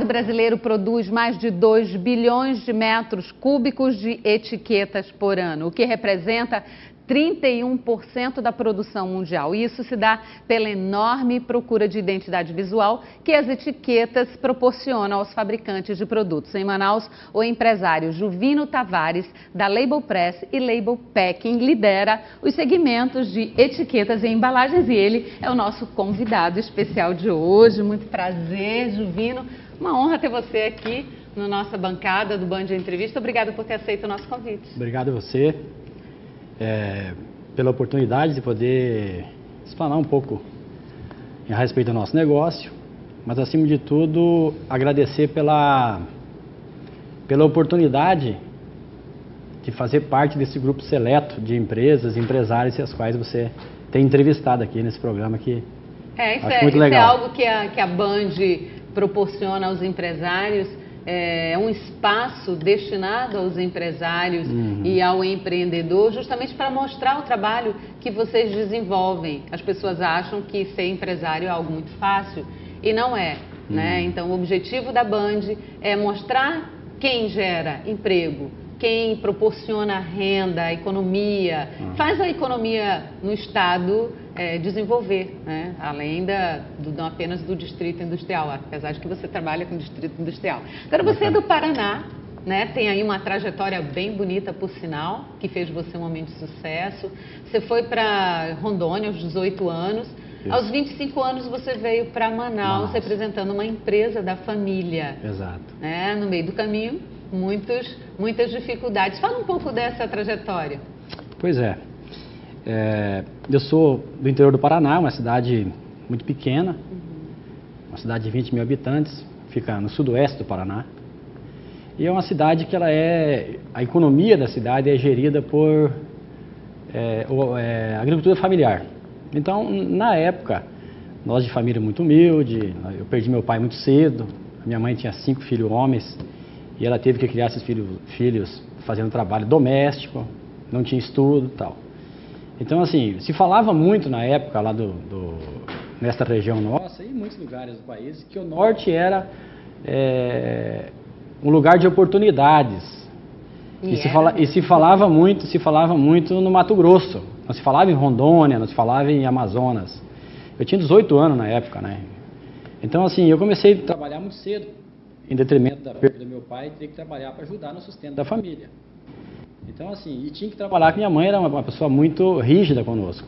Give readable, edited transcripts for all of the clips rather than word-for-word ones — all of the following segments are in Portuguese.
brasileiro produz mais de 2 bilhões de metros cúbicos de etiquetas por ano, o que representa 31% da produção mundial. Isso se dá pela enorme procura de identidade visual que as etiquetas proporcionam aos fabricantes de produtos. Em Manaus, o empresário Juvino Tavares, da Label Press e Label Packing, lidera os segmentos de etiquetas e embalagens e ele é o nosso convidado especial de hoje. Muito prazer, Juvino. Uma honra ter você aqui na nossa bancada do Band Entrevista. Obrigada por ter aceito o nosso convite. Obrigado a você. Pela oportunidade de poder explanar um pouco a respeito do nosso negócio, mas acima de tudo agradecer pela oportunidade de fazer parte desse grupo seleto de empresas, empresários e as quais você tem entrevistado aqui nesse programa que acho muito legal. Isso é algo que a Band proporciona aos empresários. É um espaço destinado aos empresários e ao empreendedor, justamente para mostrar o trabalho que vocês desenvolvem. As pessoas acham que ser empresário é algo muito fácil e não é, né? Então, o objetivo da Band é mostrar quem gera emprego, quem proporciona renda, economia, faz a economia no estado desenvolver, né? Além não apenas do Distrito Industrial, apesar de que você trabalha com o Distrito Industrial. Agora você é do Paraná, né? Tem aí uma trajetória bem bonita, por sinal, que fez você um homem de sucesso. Você foi para Rondônia aos 18 anos. Isso. Aos 25 anos você veio para Manaus representando uma empresa da família. Exato. Né? No meio do caminho, muitas dificuldades. Fala um pouco dessa trajetória. Pois é. Eu sou do interior do Paraná, uma cidade muito pequena, uma cidade de 20 mil habitantes, fica no sudoeste do Paraná. E é uma cidade que a economia da cidade é gerida por agricultura familiar. Então, na época, nós de família muito humilde, eu perdi meu pai muito cedo, a minha mãe tinha 5 filhos homens e ela teve que criar esses filhos fazendo trabalho doméstico, não tinha estudo e tal. Então, assim, se falava muito na época lá nesta região nossa e em muitos lugares do país, que o norte era um lugar de oportunidades. E se falava muito no Mato Grosso. Não se falava em Rondônia, não se falava em Amazonas. Eu tinha 18 anos na época, né? Então, assim, eu comecei a trabalhar muito cedo, em detrimento da perda do meu pai, ter que trabalhar para ajudar no sustento da família. Então, assim, e tinha que trabalhar com minha mãe, era uma pessoa muito rígida conosco.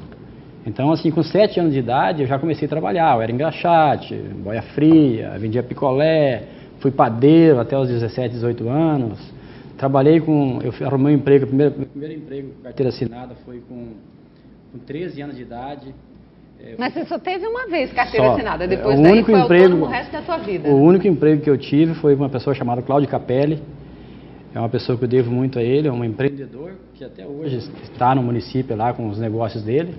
Então, assim, com 7 anos de idade, eu já comecei a trabalhar. Eu era engraxate, boia fria, vendia picolé, fui padeiro até os 17, 18 anos. Trabalhei eu arrumei um emprego, meu primeiro emprego, carteira assinada, foi com 13 anos de idade. Mas você só teve uma vez carteira assinada, depois daí foi autônomo o resto da tua vida. O único emprego que eu tive foi uma pessoa chamada Cláudio Capelli. É uma pessoa que eu devo muito a ele, é um empreendedor que até hoje está no município lá com os negócios dele.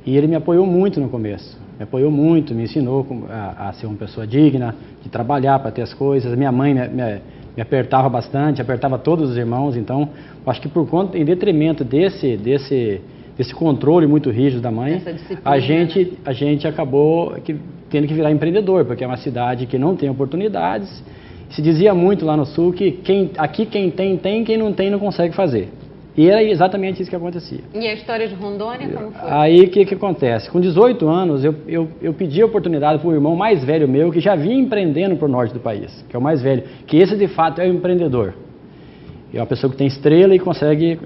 E ele me apoiou muito no começo, me ensinou a ser uma pessoa digna, de trabalhar para ter as coisas. Minha mãe me apertava bastante, apertava todos os irmãos, então acho que em detrimento desse controle muito rígido da mãe, a gente acabou tendo que virar empreendedor, porque é uma cidade que não tem oportunidades. Se dizia muito lá no sul que aqui quem tem, quem não tem não consegue fazer. E era exatamente isso que acontecia. E a história de Rondônia, como foi? Aí o que acontece? Com 18 anos eu pedi a oportunidade para o irmão mais velho meu, que já vinha empreendendo para o norte do país, que é o mais velho, que esse de fato é o empreendedor. É uma pessoa que tem estrela e conseguiu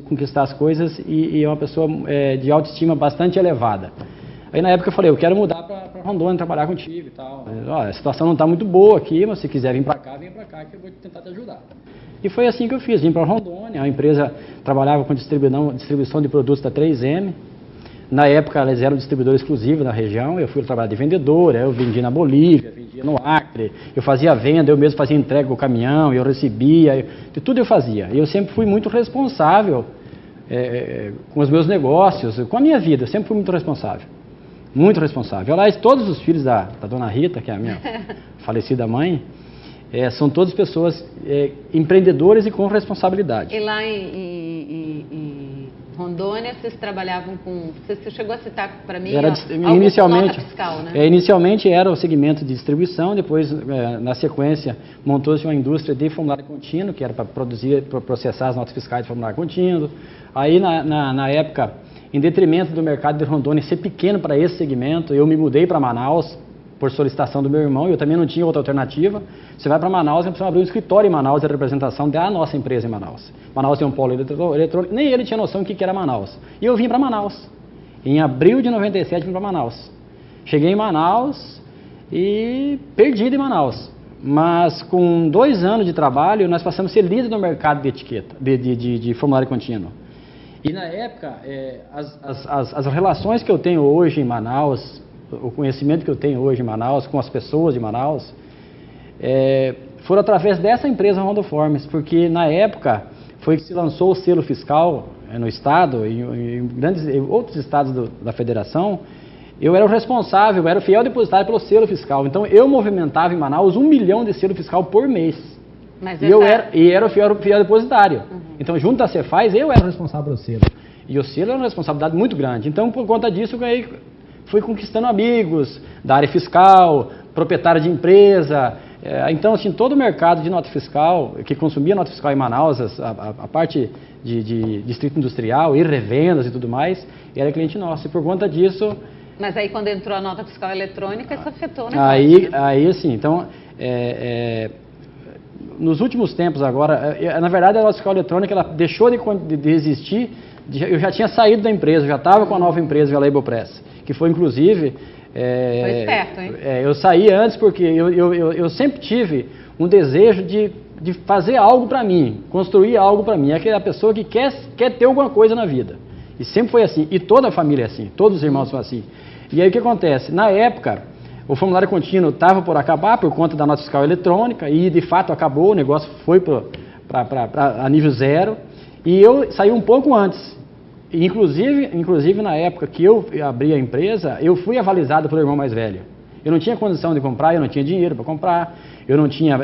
conquistar as coisas e é uma pessoa de autoestima bastante elevada. Aí na época eu falei, eu quero mudar para Rondônia, trabalhar contigo e tal. A situação não está muito boa aqui, mas se quiser vir para cá, vem para cá que eu vou tentar te ajudar. E foi assim que eu fiz, vim para Rondônia, a empresa trabalhava com distribuição de produtos da 3M. Na época eles eram distribuidor exclusivo na região, eu fui trabalhar de vendedor, eu vendia na Bolívia, vendia no Acre, eu fazia venda, eu mesmo fazia entrega com o caminhão, eu recebia, tudo eu fazia. E eu sempre fui muito responsável com os meus negócios, com a minha vida, eu sempre fui muito responsável. Muito responsável. Aliás, todos os filhos da dona Rita, que é a minha falecida mãe, são todas pessoas empreendedoras e com responsabilidade. E lá em Rondônia, vocês trabalhavam com... Você chegou a citar para mim inicialmente, nota fiscal, né? Inicialmente era o segmento de distribuição, depois, na sequência, montou-se uma indústria de formulário contínuo, que era para produzir, para processar as notas fiscais de formulário contínuo. Aí, na época, em detrimento do mercado de Rondônia ser pequeno para esse segmento, eu me mudei para Manaus, por solicitação do meu irmão, eu também não tinha outra alternativa. Você vai para Manaus, nós precisamos abrir um escritório em Manaus de representação da nossa empresa em Manaus. Manaus tem um polo eletrônico, nem ele tinha noção do que era Manaus. E eu vim para Manaus. Em abril de 97, vim para Manaus. Cheguei em Manaus e perdido em Manaus. Mas com 2 anos de trabalho, nós passamos a ser líder no mercado de etiqueta, de formulário contínuo. E na época, as relações que eu tenho hoje em Manaus, o conhecimento que eu tenho hoje em Manaus, com as pessoas de Manaus, foram através dessa empresa Rondoformes, porque na época foi que se lançou o selo fiscal no estado e em outros estados da federação. Eu era o responsável, eu era o fiel depositário pelo selo fiscal. Então eu movimentava em Manaus 1 milhão de selo fiscal por mês. Mas e era o fiel depositário. Uhum. Então junto da Cefaz eu era o responsável pelo selo. E o selo era uma responsabilidade muito grande. Então por conta disso eu ganhei... Fui conquistando amigos da área fiscal, proprietário de empresa. Então, assim, todo o mercado de nota fiscal, que consumia nota fiscal em Manaus, a parte de distrito industrial e revendas e tudo mais, era cliente nosso. E por conta disso... Mas aí, quando entrou a nota fiscal eletrônica, isso afetou o negócio, aí assim, então... nos últimos tempos agora, na verdade, a nota fiscal eletrônica ela deixou de existir. Eu já tinha saído da empresa, já estava com a nova empresa, a Label Press, que foi inclusive... foi esperto, hein? Eu saí antes porque eu sempre tive um desejo de fazer algo para mim, construir algo para mim. É aquela pessoa que quer ter alguma coisa na vida. E sempre foi assim. E toda a família é assim, todos os irmãos são assim. E aí o que acontece? Na época, o formulário contínuo estava por acabar por conta da nota fiscal eletrônica e de fato acabou, o negócio foi a nível zero. E eu saí um pouco antes. Inclusive na época que eu abri a empresa, eu fui avalizado pelo irmão mais velho. Eu não tinha condição de comprar, eu não tinha dinheiro para comprar, eu não tinha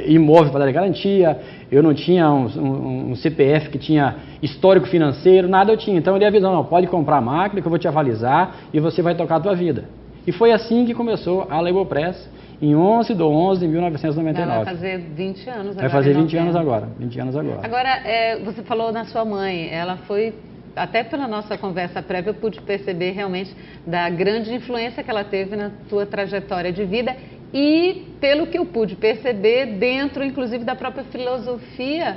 imóvel para dar garantia, eu não tinha um CPF que tinha histórico financeiro, nada eu tinha. Então ele avisou, não, pode comprar a máquina que eu vou te avalizar e você vai tocar a tua vida. E foi assim que começou a Label Press, em 11/11/1999. Vai fazer 20 anos agora. Vai fazer 20 anos agora. 20 anos agora. Agora, você falou na sua mãe, ela foi, até pela nossa conversa prévia, eu pude perceber realmente da grande influência que ela teve na tua trajetória de vida e, pelo que eu pude perceber, dentro, inclusive, da própria filosofia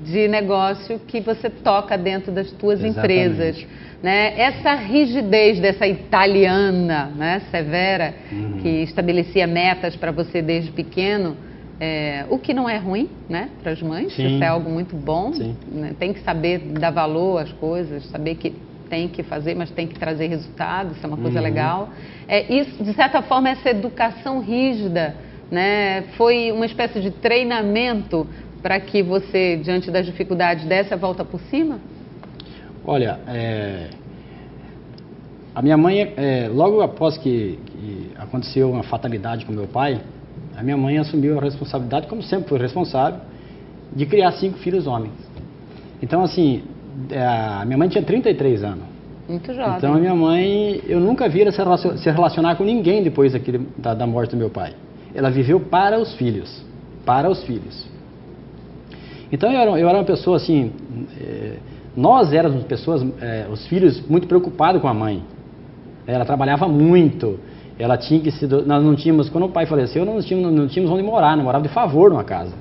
de negócio que você toca dentro das tuas empresas. Né? Essa rigidez dessa italiana, né, severa, que estabelecia metas para você desde pequeno, o que não é ruim, né, para as mães. Sim. Isso é algo muito bom. Né? Tem que saber dar valor às coisas, saber que tem que fazer, mas tem que trazer resultados, isso é uma coisa legal. Isso, de certa forma, essa educação rígida, né, foi uma espécie de treinamento para que você, diante das dificuldades, desse a volta por cima? Olha, a minha mãe, logo após que aconteceu uma fatalidade com meu pai, a minha mãe assumiu a responsabilidade, como sempre foi responsável, de criar 5 filhos homens. Então, assim, a minha mãe tinha 33 anos. Muito jovem. Então, a minha mãe, eu nunca vi ela se relacionar com ninguém depois da morte do meu pai. Ela viveu para os filhos. Para os filhos. Então, eu era uma pessoa, assim... nós éramos pessoas, os filhos, muito preocupados com a mãe. Ela trabalhava muito. Ela tinha que se... Nós não tínhamos... Quando o pai faleceu, nós não tínhamos onde morar. Não morava de favor numa casa.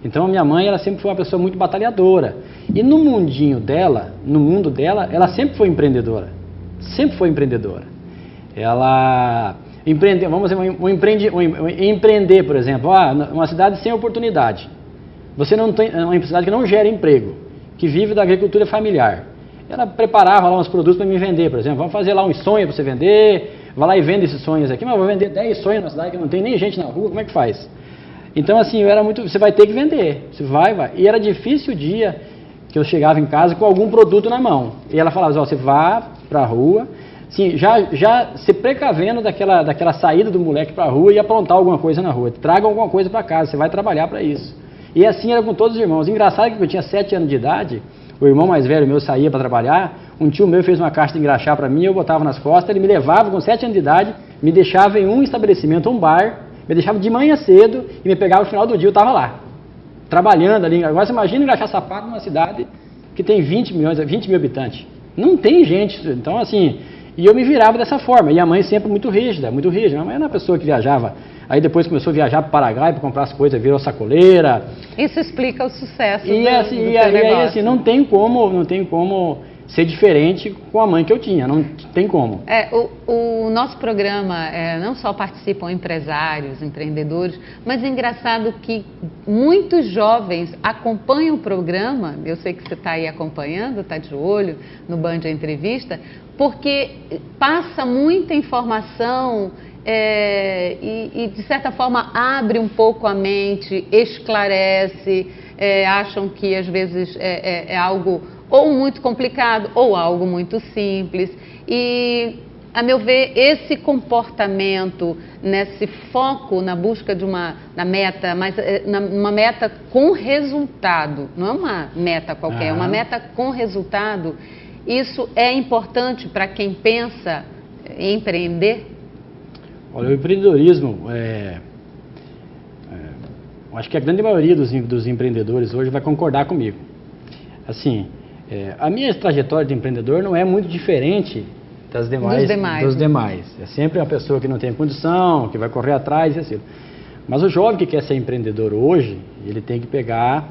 Então, a minha mãe, ela sempre foi uma pessoa muito batalhadora. E no mundinho dela, no mundo dela, ela sempre foi empreendedora. Sempre foi empreendedora. Ela... Vamos dizer, empreender, por exemplo. Uma cidade sem oportunidade. Você não tem... Uma cidade que não gera emprego. Que vive da agricultura familiar. Ela preparava lá uns produtos para me vender, por exemplo. Vamos fazer lá uns sonhos para você vender. Vai lá e vende esses sonhos aqui. Mas eu vou vender 10 sonhos na cidade que não tem nem gente na rua. Como é que faz? Então, assim, você vai ter que vender. Você vai. E era difícil o dia que eu chegava em casa com algum produto na mão. E ela falava, você vá para a rua, assim, já se precavendo daquela saída do moleque para a rua e aprontar alguma coisa na rua. Traga alguma coisa para casa, você vai trabalhar para isso. E assim era com todos os irmãos. Engraçado que eu tinha 7 anos de idade, o irmão mais velho meu saía para trabalhar, um tio meu fez uma caixa de engraxar para mim, eu botava nas costas, ele me levava com 7 anos de idade, me deixava em um estabelecimento, um bar, me deixava de manhã cedo e me pegava no final do dia, eu estava lá, trabalhando ali. Agora você imagina engraxar sapato numa cidade que tem 20 mil habitantes. Não tem gente, então assim, e eu me virava dessa forma, e a mãe sempre muito rígida, minha mãe era uma pessoa que viajava, aí depois começou a viajar para o Paraguai para comprar as coisas, virou sacoleira. Isso explica o sucesso e do aí, assim, não tem como ser diferente com a mãe que eu tinha, não tem como. O nosso programa, não só participam empresários, empreendedores, mas é engraçado que muitos jovens acompanham o programa, eu sei que você está aí acompanhando, está de olho no Band Entrevista, porque passa muita informação e de certa forma abre um pouco a mente, esclarece, acham que às vezes é algo ou muito complicado ou algo muito simples. E, a meu ver, esse comportamento, nesse foco na busca de uma meta, mas uma meta com resultado, não é uma meta qualquer, é uma meta com resultado. Isso é importante para quem pensa em empreender? Olha, o empreendedorismo, acho que a grande maioria dos empreendedores hoje vai concordar comigo. Assim, a minha trajetória de empreendedor não é muito diferente dos demais. É sempre uma pessoa que não tem condição, que vai correr atrás e assim. Mas o jovem que quer ser empreendedor hoje, ele tem que pegar,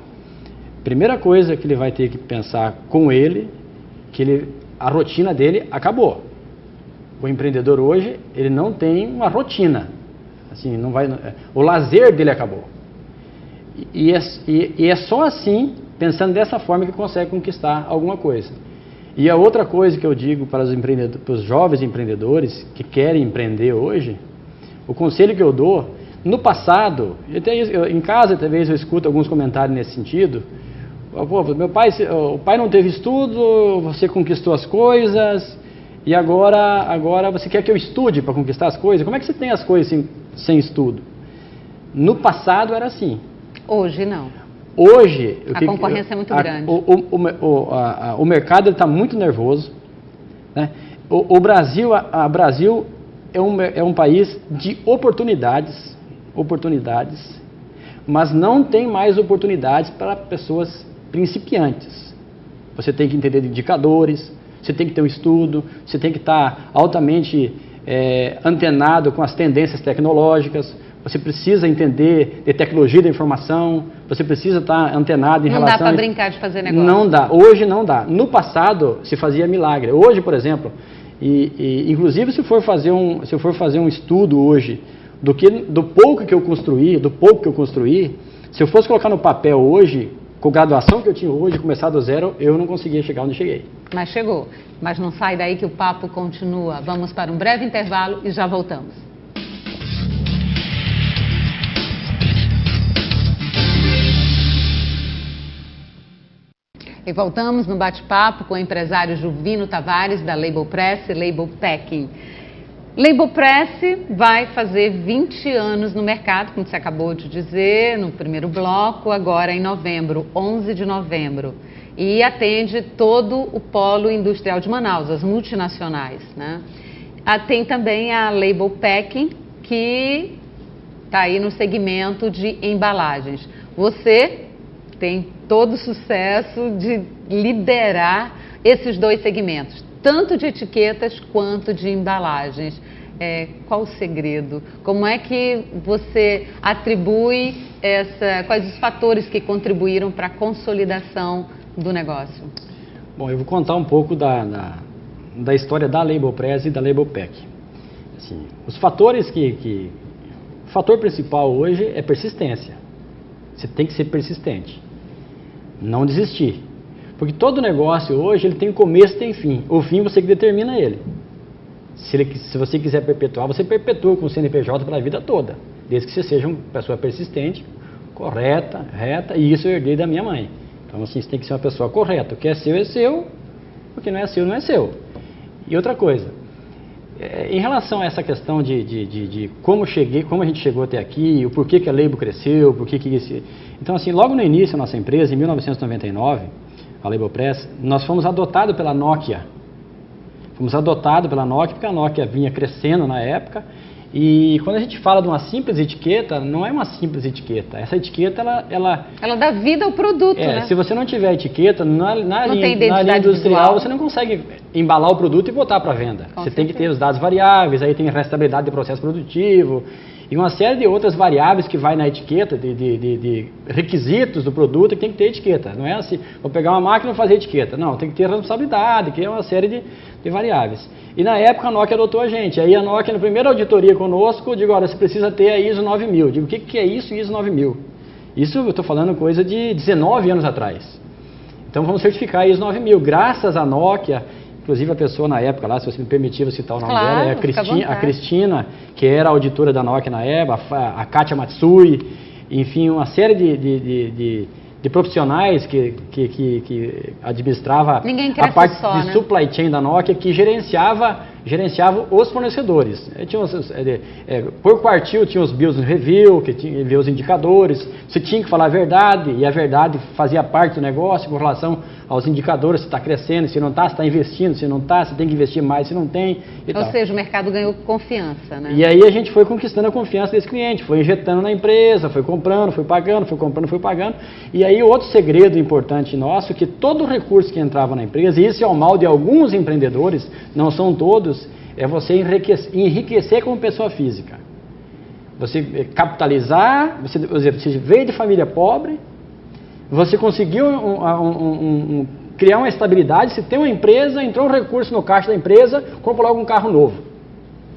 primeira coisa que ele vai ter que pensar com ele, a rotina dele acabou. O empreendedor hoje, ele não tem uma rotina, assim, o lazer dele acabou. E é só assim, pensando dessa forma, que consegue conquistar alguma coisa. E a outra coisa que eu digo para os jovens empreendedores que querem empreender hoje, o conselho que eu dou, no passado, em casa talvez eu escuto alguns comentários nesse sentido, o pai não teve estudo, você conquistou as coisas, e agora você quer que eu estude para conquistar as coisas? Como é que você tem as coisas sem estudo? No passado era assim. Hoje não. Hoje... A concorrência é muito grande. O mercado está muito nervoso. Né? O Brasil é um país de oportunidades, mas não tem mais oportunidades para pessoas principiantes. Você tem que entender de indicadores, você tem que ter um estudo, você tem que estar altamente antenado com as tendências tecnológicas, você precisa entender de tecnologia da informação, você precisa estar antenado em relação... Não dá para brincar de fazer negócio. Não dá, hoje não dá. No passado se fazia milagre. Hoje, por exemplo, inclusive se for fazer um estudo hoje do pouco que eu construí, se eu fosse colocar no papel hoje, com a graduação que eu tinha hoje, começar do zero, eu não conseguia chegar onde cheguei. Mas chegou. Mas não sai daí que o papo continua. Vamos para um breve intervalo e já voltamos. E voltamos no bate-papo com o empresário Juvino Tavares, da Label Press e Label Packing. Label Press vai fazer 20 anos no mercado, como você acabou de dizer, no primeiro bloco, agora em novembro, 11 de novembro. E atende todo o polo industrial de Manaus, as multinacionais, né? Tem também a Label Packing, que está aí no segmento de embalagens. Você tem todo o sucesso de liderar esses dois segmentos, tanto de etiquetas quanto de embalagens. Qual o segredo? Como é que você atribui quais os fatores que contribuíram para a consolidação do negócio? Bom, eu vou contar um pouco da história da Label Press e da Label Pack. Assim, os fatores o fator principal hoje é persistência. Você tem que ser persistente. Não desistir. Porque todo negócio hoje ele tem começo e tem fim. O fim você que determina ele. Se você quiser perpetuar, você perpetua com o CNPJ pela vida toda. Desde que você seja uma pessoa persistente, correta, reta, e isso eu herdei da minha mãe. Então assim, você tem que ser uma pessoa correta. O que é seu, o que não é seu, não é seu. E outra coisa, em relação a essa questão de como a gente chegou até aqui, o porquê que a Label cresceu, então assim, logo no início da nossa empresa, em 1999, a Label Press, nós fomos adotados pela Nokia. Fomos adotados pela Nokia porque a Nokia vinha crescendo na época. E quando a gente fala de uma simples etiqueta, não é uma simples etiqueta. Essa etiqueta, ela dá vida ao produto, né? Se você não tiver etiqueta, na linha industrial, visual, você não consegue embalar o produto e botar para venda. Você tem que ter os dados variáveis, aí tem a restabilidade do processo produtivo e uma série de outras variáveis que vai na etiqueta, de requisitos do produto que tem que ter etiqueta. Não é assim, vou pegar uma máquina e fazer etiqueta. Não, tem que ter responsabilidade, que é uma série de variáveis. E na época a Nokia adotou a gente. Aí a Nokia, na primeira auditoria conosco, digo, olha, você precisa ter a ISO 9000. Eu digo, o que é isso, ISO 9000? Isso eu estou falando coisa de 19 anos atrás. Então vamos certificar a ISO 9000. Graças à Nokia, inclusive a pessoa na época lá, se você me permitir, eu citar o nome dela, é a Cristina, que era auditora da Nokia na época, a Kátia Matsui, enfim, uma série de profissionais que administrava a parte de supply chain da Nokia, que gerenciava os fornecedores. Por quartil tinha os business review, que tinha ver os indicadores, você tinha que falar a verdade, e a verdade fazia parte do negócio com relação aos indicadores, se está crescendo, se não está, se está investindo, se não está, se tem que investir mais, se não tem. Ou seja, o mercado ganhou confiança, né? E aí a gente foi conquistando a confiança desse cliente, foi injetando na empresa, foi comprando, foi pagando, foi comprando, foi pagando. E aí outro segredo importante nosso, que todo recurso que entrava na empresa, e isso é o mal de alguns empreendedores, não são todos, é você enriquecer como pessoa física. Você capitalizar, você veio de família pobre, você conseguiu criar uma estabilidade, você tem uma empresa, entrou um recurso no caixa da empresa, comprou logo um carro novo.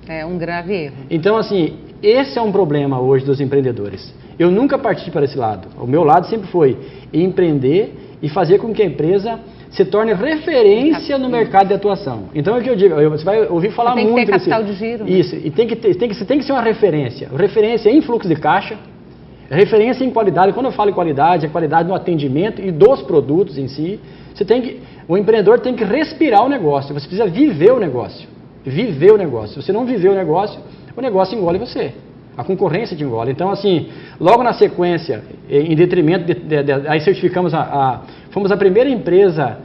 É um grave erro. Então, assim, esse é um problema hoje dos empreendedores. Eu nunca parti para esse lado. O meu lado sempre foi empreender e fazer com que a empresa se torne referência no mercado de atuação. Então é o que eu digo, você vai ouvir falar muito... Tem que ter capital de giro. Isso, e tem que ser uma referência. Referência em fluxo de caixa, referência em qualidade. Quando eu falo em qualidade, é qualidade no atendimento e dos produtos em si. O empreendedor tem que respirar o negócio, você precisa viver o negócio. Viver o negócio. Se você não viver o negócio engole você. A concorrência te engole. Então, assim, logo na sequência, em detrimento aí certificamos fomos a primeira empresa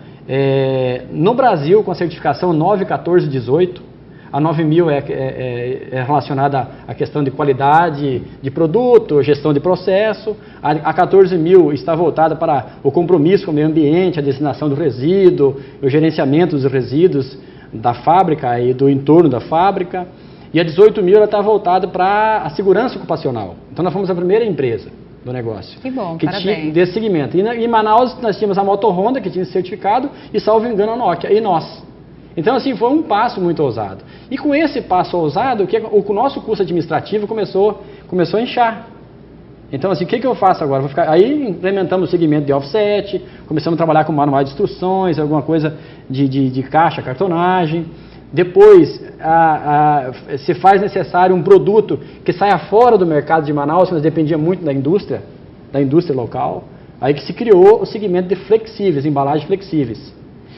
no Brasil com a certificação 91418. A 9000 é relacionada à questão de qualidade de produto, gestão de processo. A 14000 está voltada para o compromisso com o meio ambiente, a destinação do resíduo, o gerenciamento dos resíduos da fábrica e do entorno da fábrica. E a 18000 ela está voltada para a segurança ocupacional. Então nós fomos a primeira empresa do negócio. Que bom, parabéns. Tinha desse segmento. E em Manaus nós tínhamos a Moto Honda, que tinha esse certificado, e salvo engano a Nokia, e nós. Então assim, foi um passo muito ousado. E com esse passo ousado, o nosso custo administrativo começou a inchar. Então assim, o que eu faço agora? Aí implementamos o segmento de offset, começamos a trabalhar com manual de instruções, alguma coisa de caixa, cartonagem. Depois, se faz necessário um produto que saia fora do mercado de Manaus, mas dependia muito da indústria local, aí que se criou o segmento de flexíveis, embalagens flexíveis,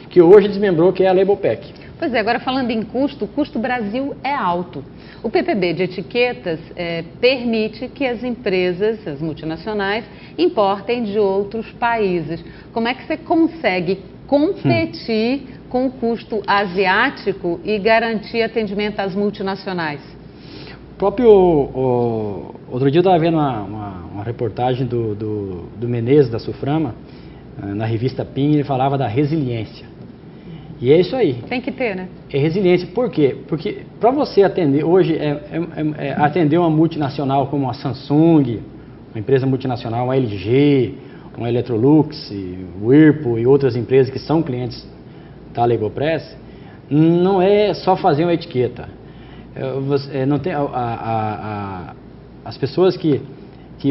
que hoje desmembrou, que é a Label Pack. Pois é, agora falando em custo, o custo Brasil é alto. O PPB de etiquetas permite que as empresas, as multinacionais, importem de outros países. Como é que você consegue competir com o custo asiático e garantir atendimento às multinacionais? Outro dia eu estava vendo uma reportagem do Menezes, da Suframa, na revista PIN, ele falava da resiliência. E é isso aí. Tem que ter, né? É resiliência. Por quê? Porque para você atender, hoje, atender uma multinacional como a Samsung, uma empresa multinacional, uma LG, uma Electrolux, Whirlpool e outras empresas que são clientes da Label Press, não é só fazer uma etiqueta. As pessoas que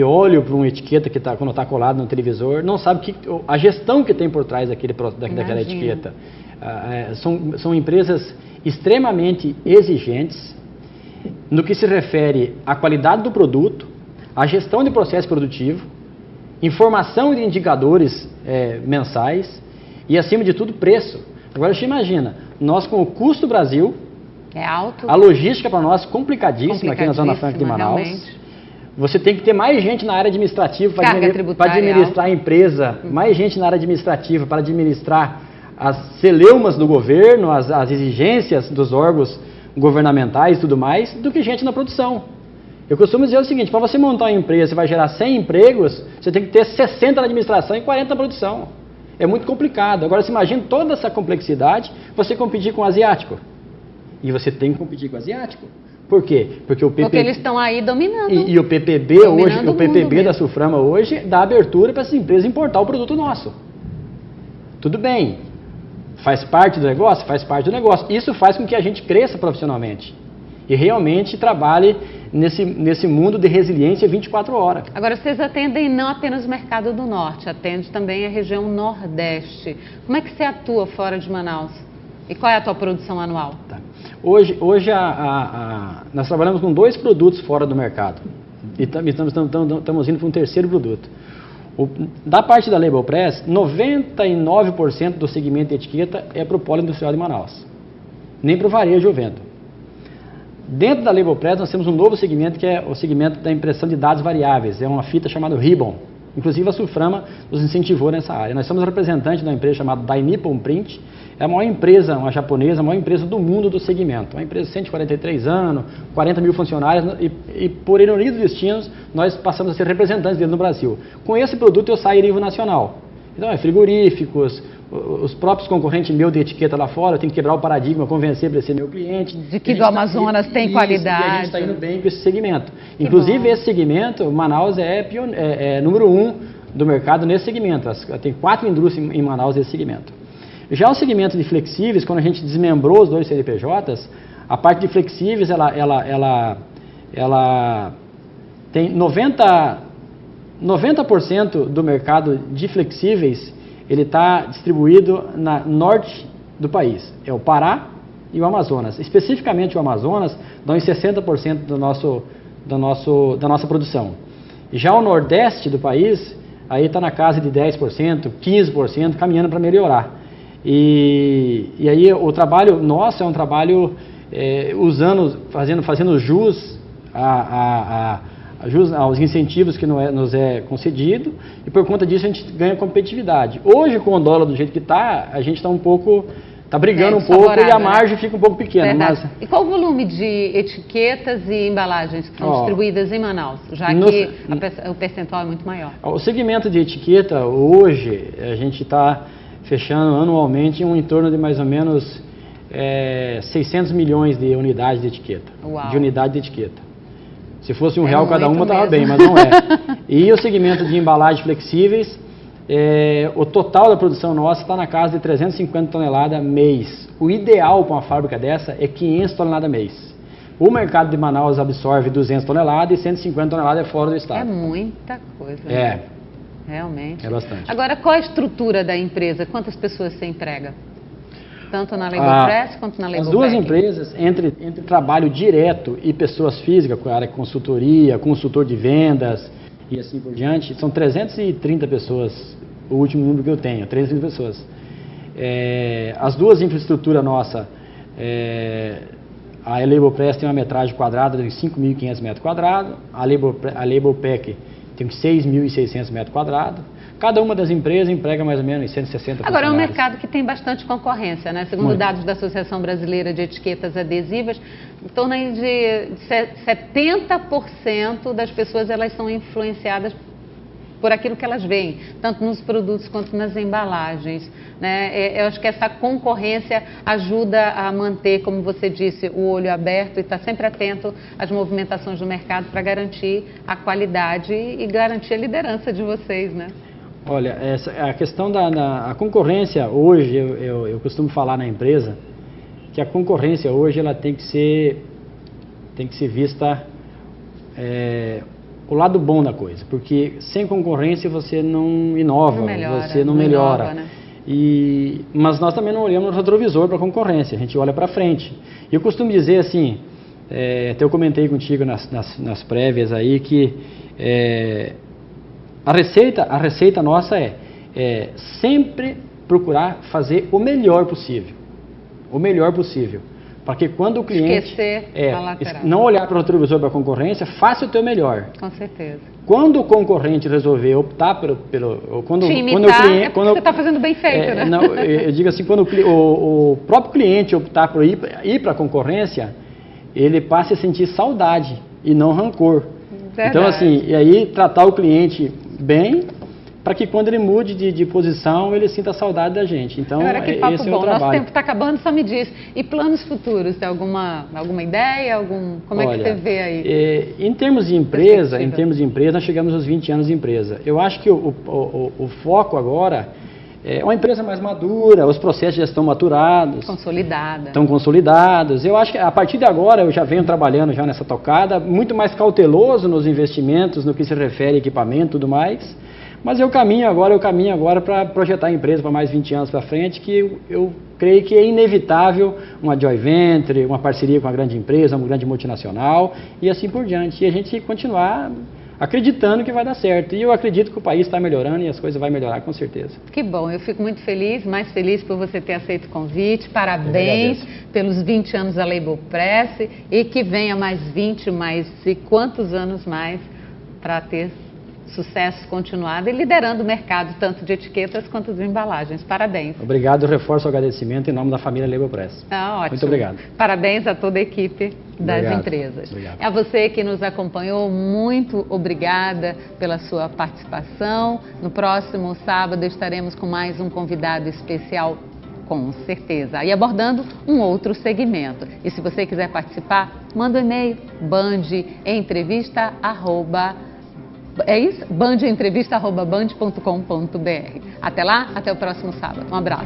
olham para uma etiqueta quando está colada no televisor, não sabem a gestão que tem por trás daquela etiqueta. São empresas extremamente exigentes no que se refere à qualidade do produto, à gestão de processo produtivo, informação de indicadores mensais e, acima de tudo, preço. Agora, você imagina, nós com o custo Brasil, é alto, a logística para nós complicadíssima aqui na Zona Franca de Manaus, realmente. Você tem que ter mais gente na área administrativa para administrar a empresa, mais gente na área administrativa para administrar as celeumas do governo, as exigências dos órgãos governamentais e tudo mais, do que gente na produção. Eu costumo dizer o seguinte, para você montar uma empresa, você vai gerar 100 empregos, você tem que ter 60 na administração e 40 na produção. É muito complicado. Agora, você imagina toda essa complexidade, você competir com o asiático. E você tem que competir com o asiático. Por quê? Porque eles estão aí dominando. E o PPB hoje, o PPB da Sulframa hoje dá abertura para essas empresas importar o produto nosso. Tudo bem. Faz parte do negócio? Faz parte do negócio. Isso faz com que a gente cresça profissionalmente. E realmente trabalhe nesse mundo de resiliência 24 horas. Agora, vocês atendem não apenas o mercado do Norte, atende também a região Nordeste. Como é que você atua fora de Manaus? E qual é a tua produção anual? Tá. Hoje nós trabalhamos com 2 produtos fora do mercado. E estamos indo para um terceiro produto. Da parte da Label Press, 99% do segmento de etiqueta é para o polo industrial de Manaus. Nem para o varejo eu vendo. Dentro da Label Press nós temos um novo segmento que é o segmento da impressão de dados variáveis. É uma fita chamada Ribbon. Inclusive a Sulframa nos incentivou nessa área. Nós somos representantes de uma empresa chamada Dai Nippon Print. É a maior empresa, uma japonesa, a maior empresa do mundo do segmento. Uma empresa de 143 anos, 40 mil funcionários e por ironia dos destinos, nós passamos a ser representantes dele no Brasil. Com esse produto eu saio em nível nacional. Então, frigoríficos, os próprios concorrentes meus de etiqueta lá fora, eu tenho que quebrar o paradigma, convenger para ser meu cliente. De que do Amazonas tem qualidade. E a gente está indo bem com esse segmento. Inclusive, esse segmento, Manaus é número 1 do mercado nesse segmento. Tem 4 indústrias em Manaus nesse segmento. Já o segmento de flexíveis, quando a gente desmembrou os 2 CNPJs, a parte de flexíveis, ela tem 90% do mercado de flexíveis, ele está distribuído na norte do país. É o Pará e o Amazonas. Especificamente o Amazonas dá uns 60% da nossa produção. Já o nordeste do país, aí está na casa de 10%, 15%, caminhando para melhorar. E aí o trabalho nosso é um trabalho fazendo jus aos incentivos que nos é concedido, e por conta disso a gente ganha competitividade. Hoje, com o dólar do jeito que está, a gente está brigando um pouco e a margem fica um pouco pequena. Mas... E qual o volume de etiquetas e embalagens que são distribuídas em Manaus, já que o percentual é muito maior? O segmento de etiqueta, hoje, a gente está fechando anualmente em torno de mais ou menos 600 milhões de unidades de etiqueta. Uau. De unidade de etiqueta. Se fosse R$1 cada uma, estava bem, mas não é. E o segmento de embalagens flexíveis, o total da produção nossa está na casa de 350 toneladas mês. O ideal para uma fábrica dessa é 500 toneladas mês. O mercado de Manaus absorve 200 toneladas e 150 toneladas é fora do estado. É muita coisa. É. Realmente. É bastante. Agora, qual a estrutura da empresa? Quantas pessoas você emprega? Tanto na Label Press quanto na Label As duas Packing? empresas, entre trabalho direto e pessoas físicas, com a área de consultoria, consultor de vendas e assim por diante, são 330 pessoas, o último número que eu tenho, 330 pessoas. As duas infraestruturas nossas, a Label Press tem uma metragem quadrada de 5.500 metros quadrados, a Label Pack tem 6.600 metros quadrados. Cada uma das empresas emprega mais ou menos 160 Agora, é um mercado que tem bastante concorrência, né? Segundo dados da Associação Brasileira de Etiquetas Adesivas, em torno de 70% das pessoas elas são influenciadas por aquilo que elas veem, tanto nos produtos quanto nas embalagens, né? Eu acho que essa concorrência ajuda a manter, como você disse, o olho aberto e estar sempre atento às movimentações do mercado para garantir a qualidade e garantir a liderança de vocês, né? Olha, a questão da concorrência hoje, eu costumo falar na empresa que a concorrência hoje ela tem que ser vista o lado bom da coisa, porque sem concorrência você não inova, você não melhora. Né? Mas nós também não olhamos no retrovisor para a concorrência, a gente olha para frente. E eu costumo dizer assim, até eu comentei contigo nas prévias aí que a receita nossa é sempre procurar fazer o melhor possível, para que quando o cliente esquecer a lateral. não olhar para o retrovisor da concorrência, faça o teu melhor. Com certeza. Quando o concorrente resolver optar quando te imitar, o cliente, você está fazendo bem feito, né? Não, eu digo assim, quando o próprio cliente optar por ir para a concorrência, ele passa a sentir saudade e não rancor. Verdade. Então, assim, e aí tratar o cliente bem, para que quando ele mude de posição, ele sinta saudade da gente. Então, Agora, que papo esse bom. é o trabalho. Nosso tempo está acabando, só me diz. E planos futuros? Tem alguma ideia? Como Olha, é que você vê aí? Em termos de empresa, nós chegamos aos 20 anos de empresa. Eu acho que o foco agora é uma empresa mais madura, os processos já estão maturados. Estão consolidados. Eu acho que a partir de agora eu já venho trabalhando já nessa tocada, muito mais cauteloso nos investimentos, no que se refere a equipamento e tudo mais. Mas eu caminho agora para projetar a empresa para mais 20 anos para frente, que eu creio que é inevitável uma joint venture, uma parceria com uma grande empresa, uma grande multinacional e assim por diante. E a gente continuar acreditando que vai dar certo. E eu acredito que o país está melhorando e as coisas vão melhorar, com certeza. Que bom, eu fico muito feliz, mais feliz por você ter aceito o convite. Parabéns pelos 20 anos da Label Press e que venha mais 20, mais e quantos anos mais para ter sucesso continuado e liderando o mercado tanto de etiquetas quanto de embalagens. Parabéns. Obrigado, reforço o agradecimento em nome da família Label Press. Ótimo. Muito obrigado. Parabéns a toda a equipe das empresas. Obrigado. A você que nos acompanhou, muito obrigada pela sua participação. No próximo sábado estaremos com mais um convidado especial, com certeza, e abordando um outro segmento. E se você quiser participar, manda um e-mail, bandeentrevista@band.com.br. Até lá, até o próximo sábado. Um abraço.